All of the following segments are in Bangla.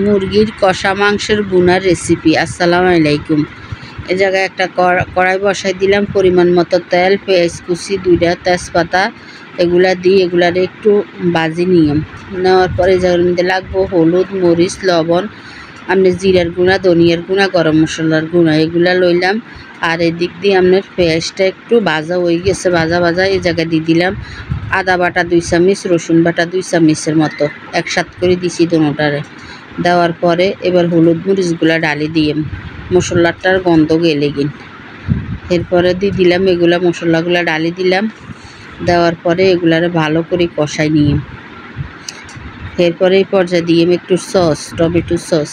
মুরগির কষা মাংসের ভুনার রেসিপি। আসসালামু আলাইকুম। এ জায়গায় একটা কড়াই বসাই দিলাম, পরিমাণ মতো তেল, পেঁয়াজ কুচি, 2টা তেজপাতা, এগুলা দিয়ে এগুলার একটু ভাজি নেওয়ার পরে এই জায়গার মধ্যে লাগবো হলুদ, মরিচ, লবণ, আপনার জিরার গুঁড়া, ধনিয়ার গুঁড়া, গরম মশলার গুঁড়া, এগুলা লইলাম। আর এদিক দিয়ে আপনার পেঁয়াজটা একটু ভাজা হয়ে গেছে, ভাজা এই জায়গায় দিয়ে দিলাম আদা বাটা 2 চামচ, রসুন বাটা 2 চামচের মতো একসাথে করে দিছি দোনোটারে। দেওয়ার পরে এবার হলুদ মরিচগুলা ডালি দিয়ে মশলাটার গন্ধ গেলে গিন, এরপরে দিয়ে দিলাম এগুলা মশলাগুলা ডালি দিলাম। দেওয়ার পরে এগুলারে ভালো করে কষাই নিয়ে এরপরে এই পর্যায়ে দিয়ে একটু সস, টমেটো সস,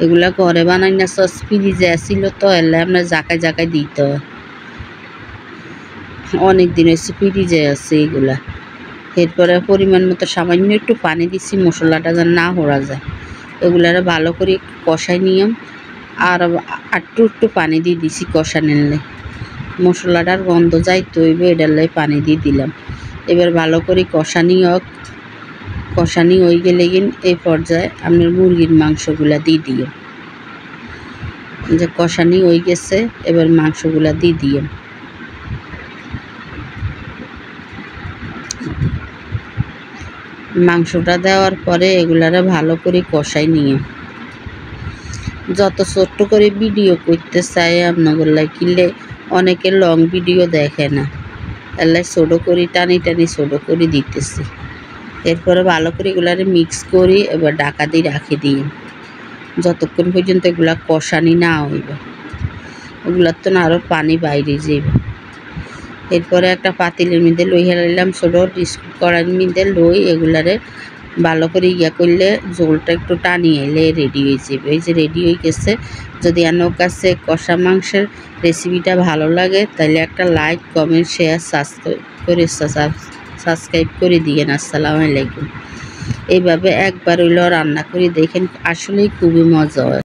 এগুলা ঘরে বানাই না, সস ফ্রিজে আসছিল তো এলে আপনার জাকায় দিতে হয়, অনেক দিন হয়েছে ফ্রিজে আছে এগুলা। এরপরে পরিমাণ মতো সামান্য একটু পানি দিচ্ছি, মশলাটা যেন না হরা যায়। এগুলারে ভালো করে কষাই নিয়ম আর একটু পানি দিয়ে দিছি কষা নিলে মশলাটার গন্ধ যাইতে হইবে, এটার পানি দিয়ে দিলাম। এবার ভালো করে কষানি হয়ে গেলে এই পর্যায়ে আপনার মুরগির মাংসগুলা দিয়ে দিও, যে কষানি হয়ে গেছে এবার মাংসগুলা দিয়ে দিও। মাংসটা দেওয়ার পরে এগুলারে ভালো করে কষাই নিয়ে যত ছোট্ট করে ভিডিও করতে চাই আপনাগুলাই কিনলে অনেকে লং ভিডিও দেখে না, এলাই ছোটো করে টানি ছোটো করে দিতেছি। এরপরে ভালো করে এগুলারে মিক্স করি, এবার ঢাকা দিয়ে রাখি দিয়ে যতক্ষণ পর্যন্ত এগুলা কষানি না হইবে, ওগুলার তো না আরও পানি বাইরে যাবে। এরপরে একটা পাতিলের মধ্যে লই হেলাইলাম, ছোটো কড়াইয়ের মধ্যে লই এগুলারে ভালো করে করলে ঝোলটা একটু টানিয়ে এলে রেডি হয়ে যাবে। এই যে রেডি হয়ে গেছে। যদি আপনার কাছে কষা মাংসের রেসিপিটা ভালো লাগে তাহলে একটা লাইক, কমেন্ট, শেয়ার, সাবস্ক্রাইব করে দিয়েন। আসসালামু আলাইকুম। এইভাবে একবার হইলেও রান্না করে দেখেন, আসলেই খুবই মজা হয়।